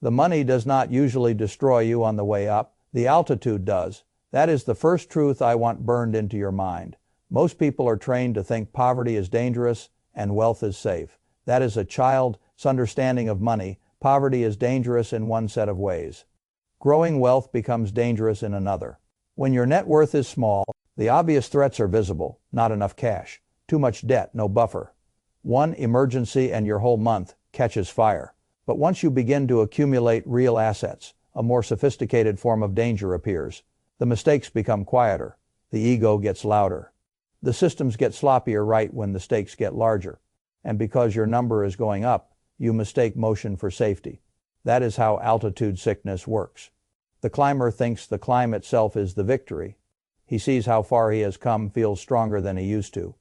The money does not usually destroy you on the way up. The altitude does. That is the first truth I want burned into your mind. Most people are trained to think poverty is dangerous and wealth is safe. That is a child's understanding of money. Poverty is dangerous in one set of ways. Growing wealth becomes dangerous in another. When your net worth is small, the obvious threats are visible. Not enough cash. Too much debt, no buffer. One emergency and your whole month catches fire. But once you begin to accumulate real assets, a more sophisticated form of danger appears. The mistakes become quieter. The ego gets louder. The systems get sloppier right when the stakes get larger. And because your number is going up, you mistake motion for safety. That is how altitude sickness works. The climber thinks the climb itself is the victory. He sees how far he has come, feels stronger than he used to,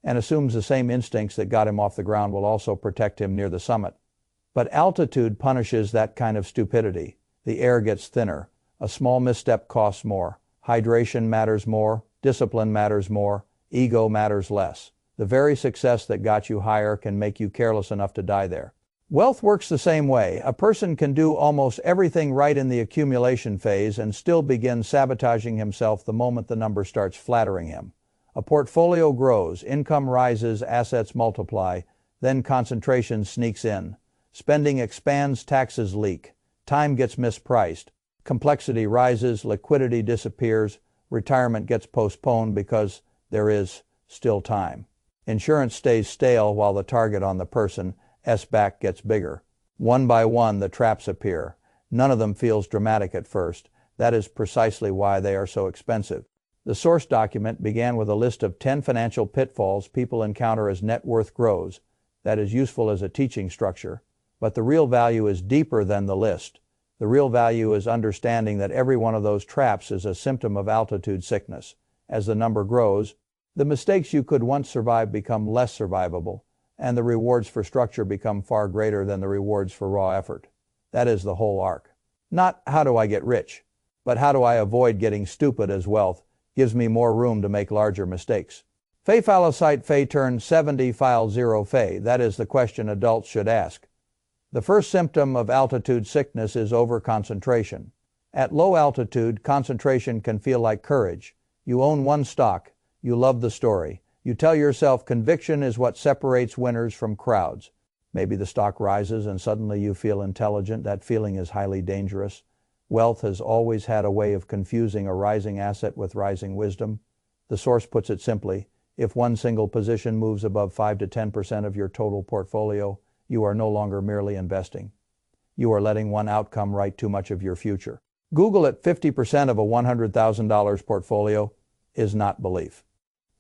and assumes the same instincts that got him off the ground will also protect him near the summit. But altitude punishes that kind of stupidity. The air gets thinner. A small misstep costs more. Hydration matters more. Discipline matters more. Ego matters less. The very success that got you higher can make you careless enough to die there. Wealth works the same way. A person can do almost everything right in the accumulation phase and still begin sabotaging himself the moment the number starts flattering him. A portfolio grows, income rises, assets multiply, then concentration sneaks in. Spending expands, taxes leak. Time gets mispriced. Complexity rises, liquidity disappears, retirement gets postponed because there is still time. Insurance stays stale while the target on the person's back gets bigger. One by one, the traps appear. None of them feels dramatic at first. That is precisely why they are so expensive. The source document began with a list of 10 financial pitfalls people encounter as net worth grows. That is useful as a teaching structure. But the real value is deeper than the list. The real value is understanding that every one of those traps is a symptom of altitude sickness. As the number grows, the mistakes you could once survive become less survivable, and the rewards for structure become far greater than the rewards for raw effort. That is the whole arc. Not how do I get rich, but how do I avoid getting stupid, as wealth gives me more room to make larger mistakes. Fay Fallacyte Fay turn 70 file 0 Fay. That is the question adults should ask. The first symptom of altitude sickness is overconcentration. At low altitude, concentration can feel like courage. You own one stock. You love the story. You tell yourself conviction is what separates winners from crowds. Maybe the stock rises and suddenly you feel intelligent. That feeling is highly dangerous. Wealth has always had a way of confusing a rising asset with rising wisdom. The source puts it simply, if one single position moves above 5 to 10% of your total portfolio, you are no longer merely investing. You are letting one outcome write too much of your future. Google it. 50% of a $100,000 portfolio is not belief.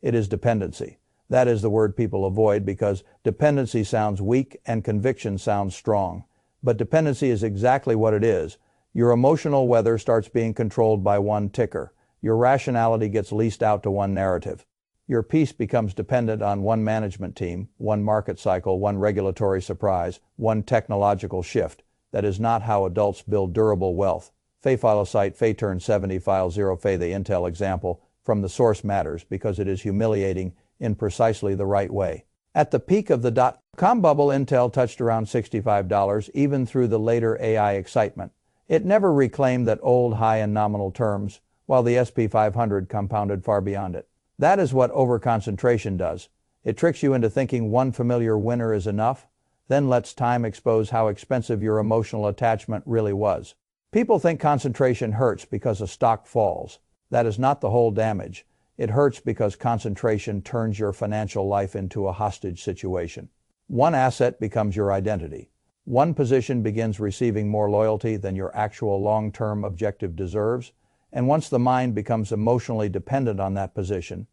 It is dependency. That is the word people avoid because dependency sounds weak and conviction sounds strong. But dependency is exactly what it is. Your emotional weather starts being controlled by one ticker. Your rationality gets leased out to one narrative. Your peace becomes dependent on one management team, one market cycle, one regulatory surprise, one technological shift. That is not how adults build durable wealth. Fay Fallacyte Fay turn 70 file 0 Fay. The Intel example from the source matters because it is humiliating in precisely the right way. At the peak of the dot-com bubble, Intel touched around $65, even through the later AI excitement. It never reclaimed that old high in nominal terms, while the S&P 500 compounded far beyond it. That is what overconcentration does. It tricks you into thinking one familiar winner is enough, then lets time expose how expensive your emotional attachment really was. People think concentration hurts because a stock falls. That is not the whole damage. It hurts because concentration turns your financial life into a hostage situation. One asset becomes your identity. One position begins receiving more loyalty than your actual long-term objective deserves, and once the mind becomes emotionally dependent on that position,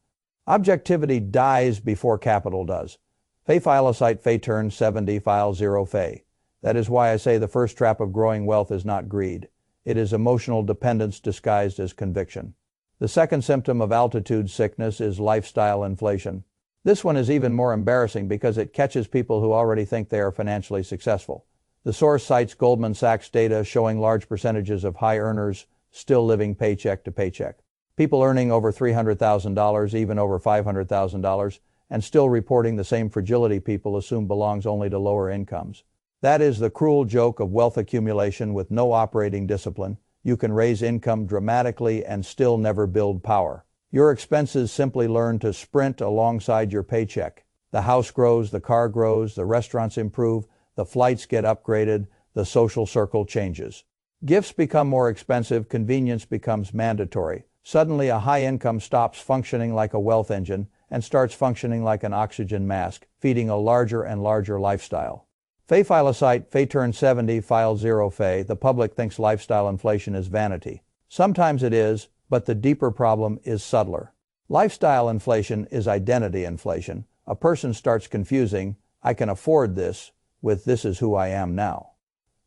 objectivity dies before capital does. Fay Fallacyte Fay turn 70 file 0 Fay. That is why I say the first trap of growing wealth is not greed. It is emotional dependence disguised as conviction. The second symptom of altitude sickness is lifestyle inflation. This one is even more embarrassing because it catches people who already think they are financially successful. The source cites Goldman Sachs data showing large percentages of high earners still living paycheck to paycheck. People earning over $300,000, even over $500,000, and still reporting the same fragility people assume belongs only to lower incomes. That is the cruel joke of wealth accumulation with no operating discipline. You can raise income dramatically and still never build power. Your expenses simply learn to sprint alongside your paycheck. The house grows, the car grows, the restaurants improve, the flights get upgraded, the social circle changes. Gifts become more expensive, convenience becomes mandatory. Suddenly a high income stops functioning like a wealth engine and starts functioning like an oxygen mask, feeding a larger and larger lifestyle. Fay Filicite, Fay turn 70, file 0 Fay. The public thinks lifestyle inflation is vanity. Sometimes it is, but the deeper problem is subtler. Lifestyle inflation is identity inflation. A person starts confusing, "I can afford this," with "this is who I am now."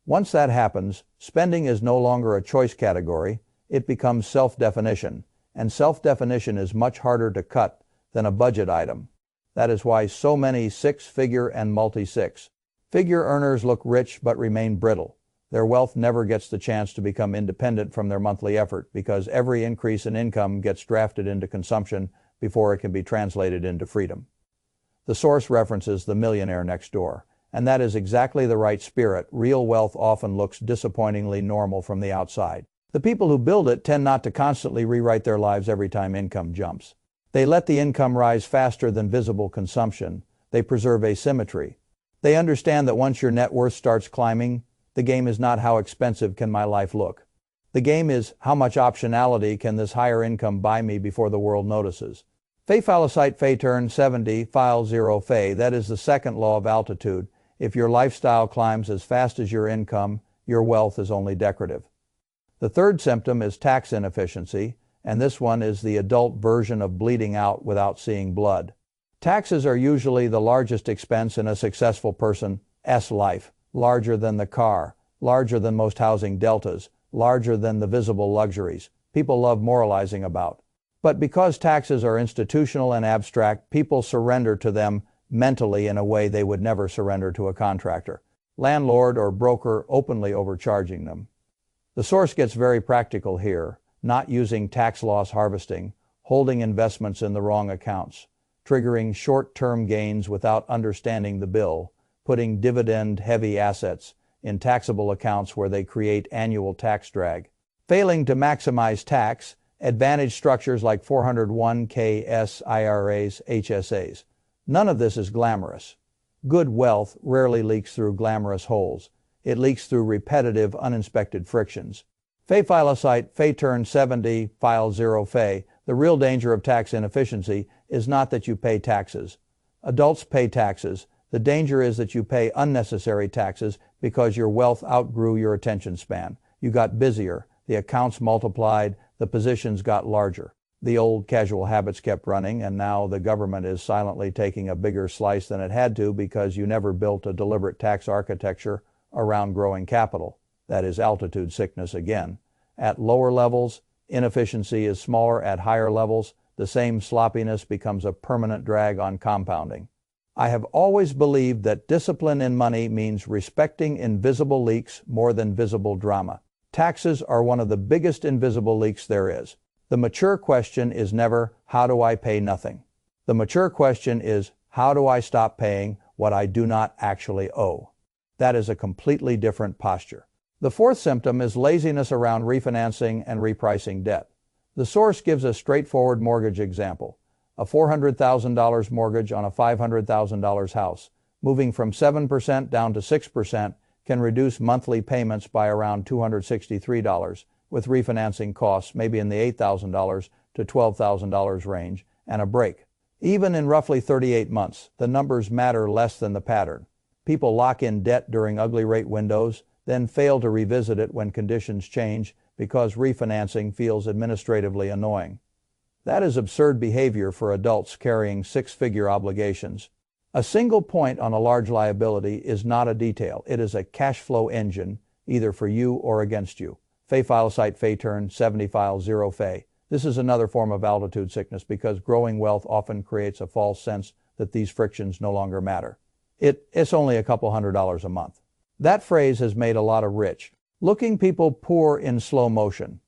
Once that happens, spending is no longer a choice category, it becomes self-definition, and self-definition is much harder to cut than a budget item. That is why so many six-figure and multi-six-figure earners look rich but remain brittle. Their wealth never gets the chance to become independent from their monthly effort because every increase in income gets drafted into consumption before it can be translated into freedom. The source references The Millionaire Next Door, and that is exactly the right spirit. Real wealth often looks disappointingly normal from the outside. The people who build it tend not to constantly rewrite their lives every time income jumps. They let the income rise faster than visible consumption. They preserve asymmetry. They understand that once your net worth starts climbing, the game is not how expensive can my life look. The game is how much optionality can this higher income buy me before the world notices. Fay Filicite, Fay turn 70, file 0 Fay. That is the second law of altitude. If your lifestyle climbs as fast as your income, your wealth is only decorative. The third symptom is tax inefficiency, and this one is the adult version of bleeding out without seeing blood. Taxes are usually the largest expense in a successful person's life, larger than the car, larger than most housing deltas, larger than the visible luxuries people love moralizing about. But because taxes are institutional and abstract, people surrender to them mentally in a way they would never surrender to a contractor, landlord, or broker openly overcharging them. The source gets very practical here, not using tax loss harvesting, holding investments in the wrong accounts, triggering short-term gains without understanding the bill, putting dividend-heavy assets in taxable accounts where they create annual tax drag, failing to maximize tax, advantage structures like 401ks, IRAs, HSAs. None of this is glamorous. Good wealth rarely leaks through glamorous holes. It leaks through repetitive, uninspected frictions. Fay Filicite, Fay turn 70, file 0 Fay. The real danger of tax inefficiency is not that you pay taxes. Adults pay taxes. The danger is that you pay unnecessary taxes because your wealth outgrew your attention span. You got busier, the accounts multiplied, the positions got larger. The old casual habits kept running, and now the government is silently taking a bigger slice than it had to because you never built a deliberate tax architecture around growing capital. That is altitude sickness again. At lower levels, inefficiency is smaller. At higher levels, the same sloppiness becomes a permanent drag on compounding. I have always believed that discipline in money means respecting invisible leaks more than visible drama. Taxes are one of the biggest invisible leaks there is. The mature question is never, how do I pay nothing? The mature question is, how do I stop paying what I do not actually owe? That is a completely different posture. The fourth symptom is laziness around refinancing and repricing debt. The source gives a straightforward mortgage example. A $400,000 mortgage on a $500,000 house, moving from 7% down to 6%, can reduce monthly payments by around $263, with refinancing costs maybe in the $8,000 to $12,000 range, and a break. Even in roughly 38 months, the numbers matter less than the pattern. People lock in debt during ugly rate windows, then fail to revisit it when conditions change because refinancing feels administratively annoying. That is absurd behavior for adults carrying six-figure obligations. A single point on a large liability is not a detail. It is a cash flow engine, either for you or against you. Fay Filicite, Fay turn 70, file 0 Fay. This is another form of altitude sickness because growing wealth often creates a false sense that these frictions no longer matter. It's only a couple $100 a month. That phrase has made a lot of rich-looking people poor in slow motion.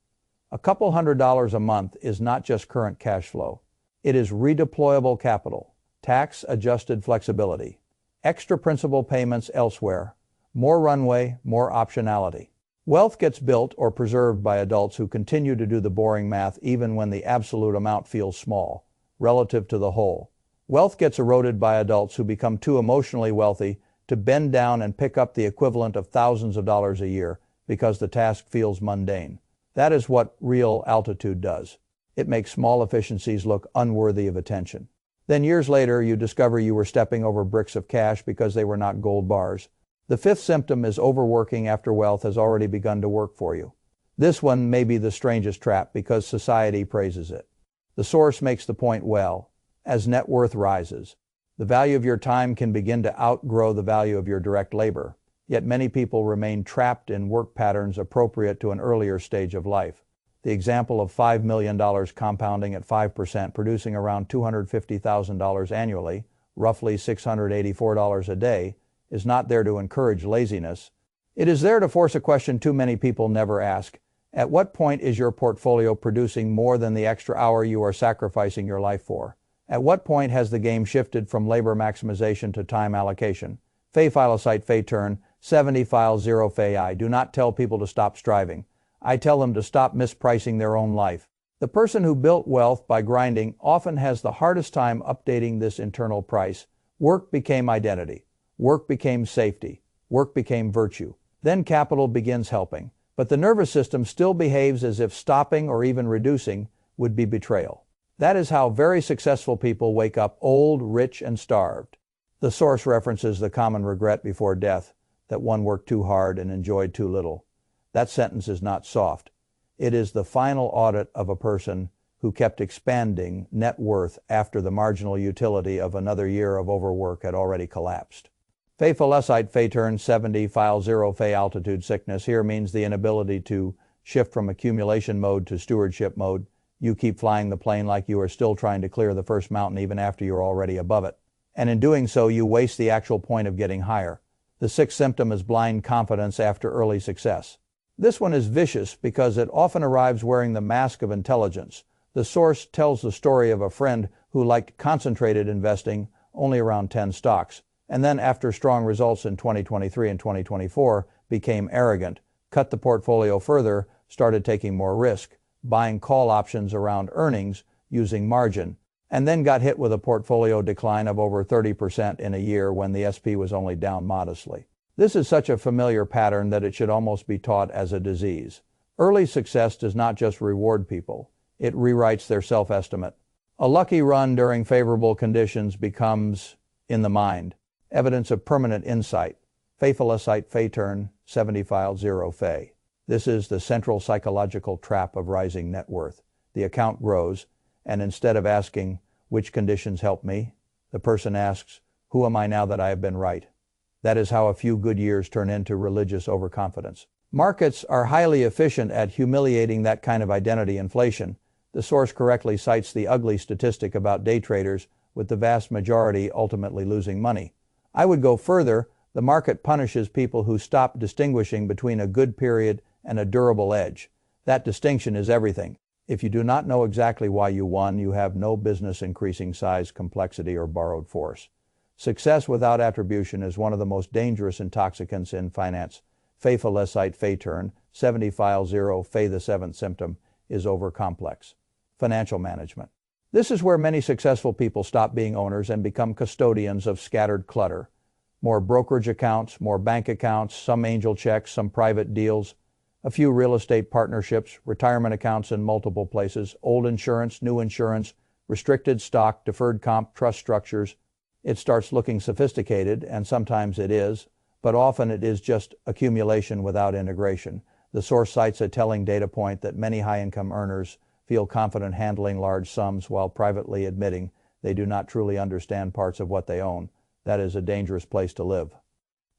A couple $100 a month is not just current cash flow. It is redeployable capital, tax-adjusted flexibility, extra principal payments elsewhere, More runway, more optionality. Wealth gets built or preserved by adults who continue to do the boring math even when the absolute amount feels small, relative to the whole. Wealth gets eroded by adults who become too emotionally wealthy to bend down and pick up the equivalent of thousands of dollars a year because the task feels mundane. That is what real altitude does. It makes small efficiencies look unworthy of attention. Then years later, you discover you were stepping over bricks of cash because they were not gold bars. The fifth symptom is overworking after wealth has already begun to work for you. This one may be the strangest trap because society praises it. The source makes the point well. As net worth rises, the value of your time can begin to outgrow the value of your direct labor. Yet many people remain trapped in work patterns appropriate to an earlier stage of life. The example of $5 million compounding at 5%, producing around $250,000 annually, roughly $684 a day, is not there to encourage laziness. It is there to force a question too many people never ask. At what point is your portfolio producing more than the extra hour you are sacrificing your life for? At what point has the game shifted from labor maximization to time allocation? Fay Philosite Fay Turn 70 File 0 Fay I do not tell people to stop striving. I tell them to stop mispricing their own life. The person who built wealth by grinding often has the hardest time updating this internal price. Work became identity. Work became safety. Work became virtue. Then capital begins helping. But the nervous system still behaves as if stopping or even reducing would be betrayal. That is how very successful people wake up old, rich, and starved. The source references the common regret before death, that one worked too hard and enjoyed too little. That sentence is not soft. It is the final audit of a person who kept expanding net worth after the marginal utility of another year of overwork had already collapsed. Fay Philosite Fay Turn 70 File 0 Fay Altitude Sickness here means the inability to shift from accumulation mode to stewardship mode. You keep flying the plane like you are still trying to clear the first mountain even after you're already above it. And in doing so, you waste the actual point of getting higher. The sixth symptom is blind confidence after early success. This one is vicious because it often arrives wearing the mask of intelligence. The source tells the story of a friend who liked concentrated investing, only around 10 stocks, and then after strong results in 2023 and 2024, became arrogant, cut the portfolio further, started taking more risk, buying call options around earnings using margin, and then got hit with a portfolio decline of over 30% in a year when the SP was only down modestly. This is such a familiar pattern that it should almost be taught as a disease. Early success does not just reward people, it rewrites their self-estimate. A lucky run during favorable conditions becomes in the mind, evidence of permanent insight. Fay Philosite Fay Turn 70 File 0 Fay. This is the central psychological trap of rising net worth. The account grows, and instead of asking, which conditions help me, the person asks, who am I now that I have been right? That is how a few good years turn into religious overconfidence. Markets are highly efficient at humiliating that kind of identity inflation. The source correctly cites the ugly statistic about day traders, with the vast majority ultimately losing money. I would go further. The market punishes people who stop distinguishing between a good period and a durable edge. That distinction is everything. If you do not know exactly why you won, you have no business increasing size, complexity, or borrowed force. Success without attribution is one of the most dangerous intoxicants in finance. Fay Philosite Fay Turn 70 File 0 Fay. The seventh symptom is overcomplex. Financial management. This is where many successful people stop being owners and become custodians of scattered clutter. More brokerage accounts, more bank accounts, some angel checks, some private deals, a few real estate partnerships, retirement accounts in multiple places, old insurance, new insurance, restricted stock, deferred comp, trust structures. It starts looking sophisticated, and sometimes it is, but often it is just accumulation without integration. The source cites a telling data point that many high-income earners feel confident handling large sums while privately admitting they do not truly understand parts of what they own. That is a dangerous place to live.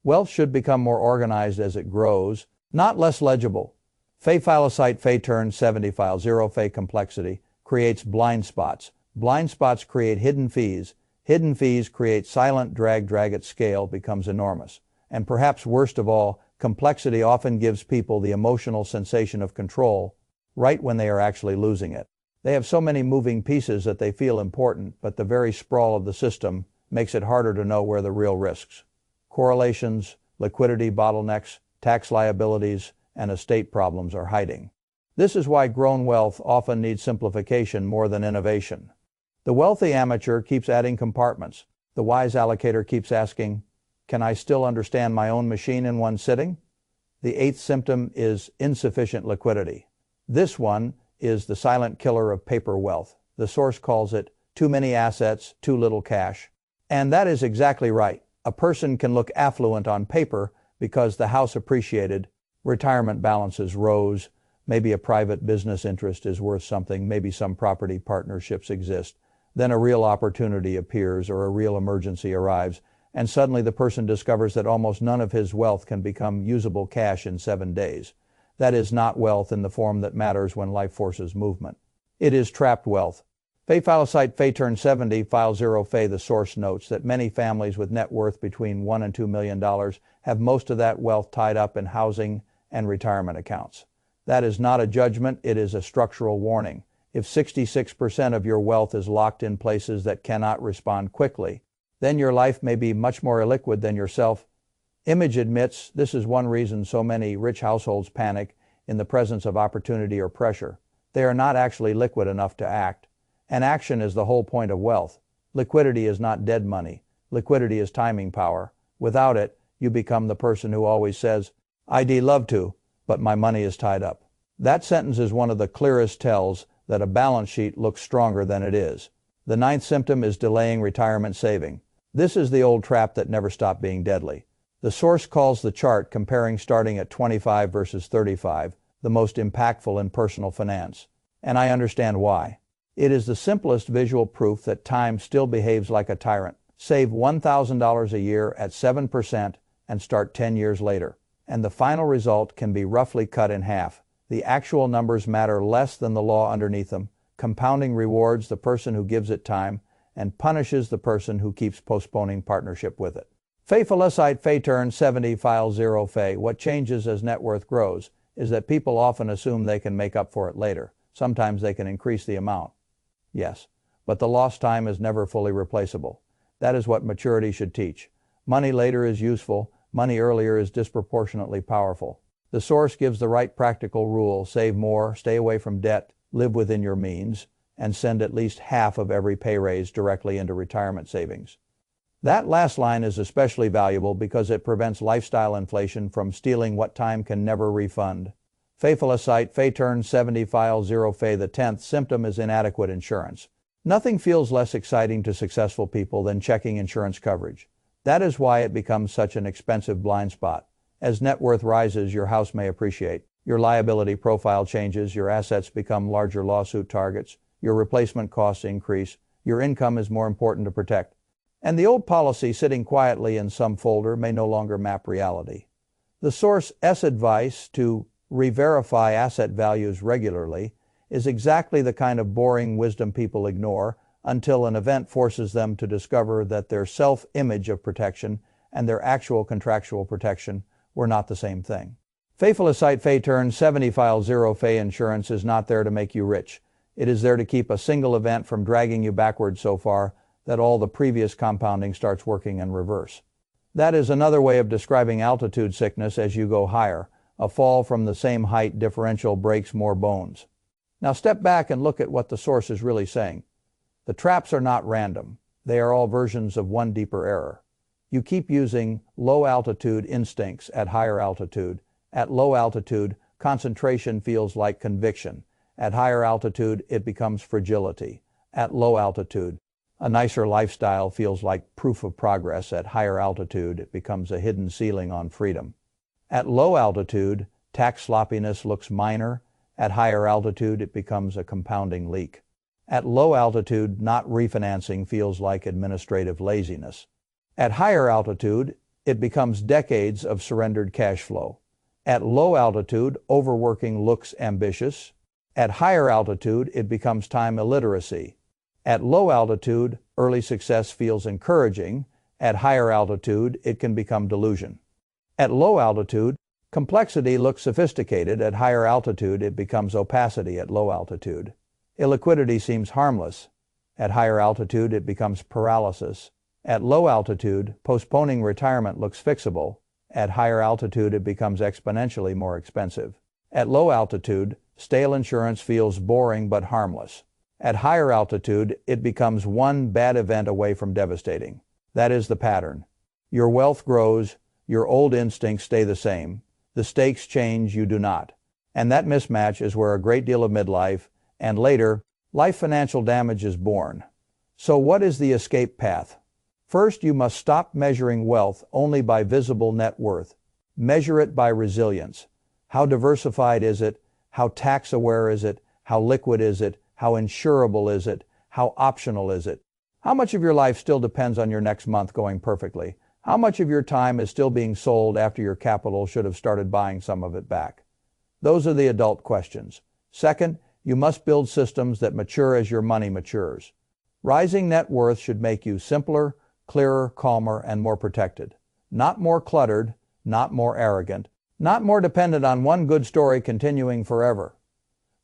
Wealth should become more organized as it grows, not less legible. Fay Philosite Fay Turn 70 File 0 Fay Complexity creates blind spots. Blind spots create hidden fees. Hidden fees create silent drag at scale becomes enormous. And perhaps worst of all, complexity often gives people the emotional sensation of control right when they are actually losing it. They have so many moving pieces that they feel important, but the very sprawl of the system makes it harder to know where the real risks. Correlations, liquidity bottlenecks, tax liabilities, and estate problems are hiding. This is why grown wealth often needs simplification more than innovation. The wealthy amateur keeps adding compartments. The wise allocator keeps asking, "Can I still understand my own machine in one sitting?" The eighth symptom is insufficient liquidity. This one is the silent killer of paper wealth. The source calls it too many assets, too little cash. And that is exactly right. A person can look affluent on paper because the house appreciated, retirement balances rose, maybe a private business interest is worth something, maybe some property partnerships exist. Then a real opportunity appears or a real emergency arrives, and suddenly the person discovers that almost none of his wealth can become usable cash in 7 days. That is not wealth in the form that matters when life forces movement. It is trapped wealth. Fay-Filicite Fay-Turn-70 File 0 Fay. The source notes that many families with net worth between $1 and $2 million have most of that wealth tied up in housing and retirement accounts. That is not a judgment, it is a structural warning. If 66% of your wealth is locked in places that cannot respond quickly, then your life may be much more illiquid than yourself. Image admits this is one reason so many rich households panic in the presence of opportunity or pressure. They are not actually liquid enough to act. And action is the whole point of wealth. Liquidity is not dead money. Liquidity is timing power. Without it, you become the person who always says, "I'd love to, but my money is tied up." That sentence is one of the clearest tells that a balance sheet looks stronger than it is. The ninth symptom is delaying retirement saving. This is the old trap that never stopped being deadly. The source calls the chart comparing starting at 25 versus 35 the most impactful in personal finance. And I understand why. It is the simplest visual proof that time still behaves like a tyrant. Save $1,000 a year at 7% and start 10 years later. And the final result can be roughly cut in half. The actual numbers matter less than the law underneath them. Compounding rewards the person who gives it time and punishes the person who keeps postponing partnership with it. Fay-Filicite Fay-Turn-70 File 0 Fay. What changes as net worth grows is that people often assume they can make up for it later. Sometimes they can increase the amount. Yes, but the lost time is never fully replaceable. That is what maturity should teach. Money later is useful. Money earlier is disproportionately powerful. The source gives the right practical rule: save more, stay away from debt, live within your means, and send at least half of every pay raise directly into retirement savings. That last line is especially valuable because it prevents lifestyle inflation from stealing what time can never refund. Fay-Filicite Fay-Turn-70 File 0 Fay. The 10th symptom is inadequate insurance. Nothing feels less exciting to successful people than checking insurance coverage. That is why it becomes such an expensive blind spot. As net worth rises, your house may appreciate. Your liability profile changes, your assets become larger lawsuit targets, your replacement costs increase, your income is more important to protect. And the old policy sitting quietly in some folder may no longer map reality. The source's advice to re-verify asset values regularly is exactly the kind of boring wisdom people ignore until an event forces them to discover that their self-image of protection and their actual contractual protection were not the same thing. Fay-Filicite Fay-Turn-70 File 0 Fay. Insurance is not there to make you rich. It is there to keep a single event from dragging you backwards so far that all the previous compounding starts working in reverse. That is another way of describing altitude sickness as you go higher. A fall from the same height differential breaks more bones. Now step back and look at what the source is really saying. The traps are not random. They are all versions of one deeper error. You keep using low altitude instincts at higher altitude. At low altitude, concentration feels like conviction. At higher altitude, it becomes fragility. At low altitude, a nicer lifestyle feels like proof of progress. At higher altitude, it becomes a hidden ceiling on freedom. At low altitude, tax sloppiness looks minor. At higher altitude, it becomes a compounding leak. At low altitude, not refinancing feels like administrative laziness. At higher altitude, it becomes decades of surrendered cash flow. At low altitude, overworking looks ambitious. At higher altitude, it becomes time illiteracy. At low altitude, early success feels encouraging. At higher altitude, it can become delusion. At low altitude, complexity looks sophisticated. At higher altitude, it becomes opacity. At low altitude, illiquidity seems harmless. At higher altitude, it becomes paralysis. At low altitude, postponing retirement looks fixable. At higher altitude, it becomes exponentially more expensive. At low altitude, stale insurance feels boring but harmless. At higher altitude, it becomes one bad event away from devastating. That is the pattern. Your wealth grows, your old instincts stay the same. The stakes change, you do not. And that mismatch is where a great deal of midlife, and later, life financial damage is born. So what is the escape path? First, you must stop measuring wealth only by visible net worth. Measure it by resilience. How diversified is it? How tax-aware is it? How liquid is it? How insurable is it? How optional is it? How much of your life still depends on your next month going perfectly? How much of your time is still being sold after your capital should have started buying some of it back? Those are the adult questions. Second, you must build systems that mature as your money matures. Rising net worth should make you simpler, clearer, calmer, and more protected. Not more cluttered, not more arrogant, not more dependent on one good story continuing forever.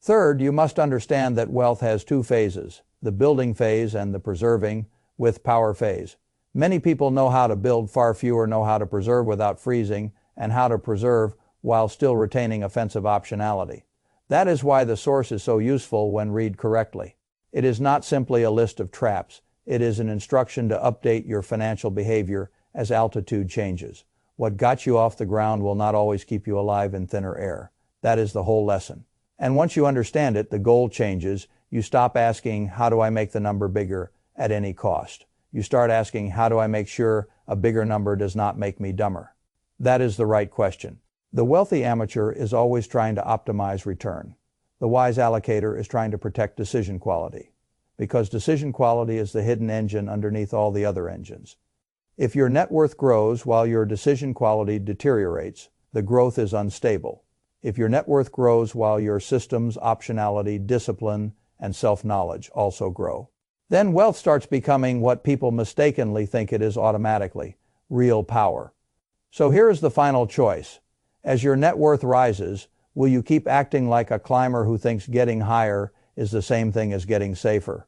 Third, you must understand that wealth has two phases, the building phase and the preserving with power phase. Many people know how to build, far fewer know how to preserve without freezing, and how to preserve while still retaining offensive optionality. That is why the source is so useful when read correctly. It is not simply a list of traps. It is an instruction to update your financial behavior as altitude changes. What got you off the ground will not always keep you alive in thinner air. That is the whole lesson. And once you understand it, the goal changes. You stop asking, how do I make the number bigger at any cost? You start asking, how do I make sure a bigger number does not make me dumber? That is the right question. The wealthy amateur is always trying to optimize return. The wise allocator is trying to protect decision quality, because decision quality is the hidden engine underneath all the other engines. If your net worth grows while your decision quality deteriorates, the growth is unstable. If your net worth grows while your systems, optionality, discipline, and self-knowledge also grow, then wealth starts becoming what people mistakenly think it is automatically, real power. So here is the final choice. As your net worth rises, will you keep acting like a climber who thinks getting higher is the same thing as getting safer?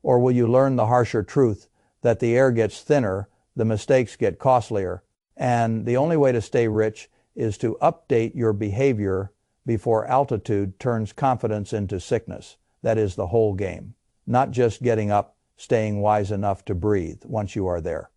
Or will you learn the harsher truth that the air gets thinner, the mistakes get costlier, and the only way to stay rich is to update your behavior before altitude turns confidence into sickness? That is the whole game. Not just getting up, staying wise enough to breathe once you are there.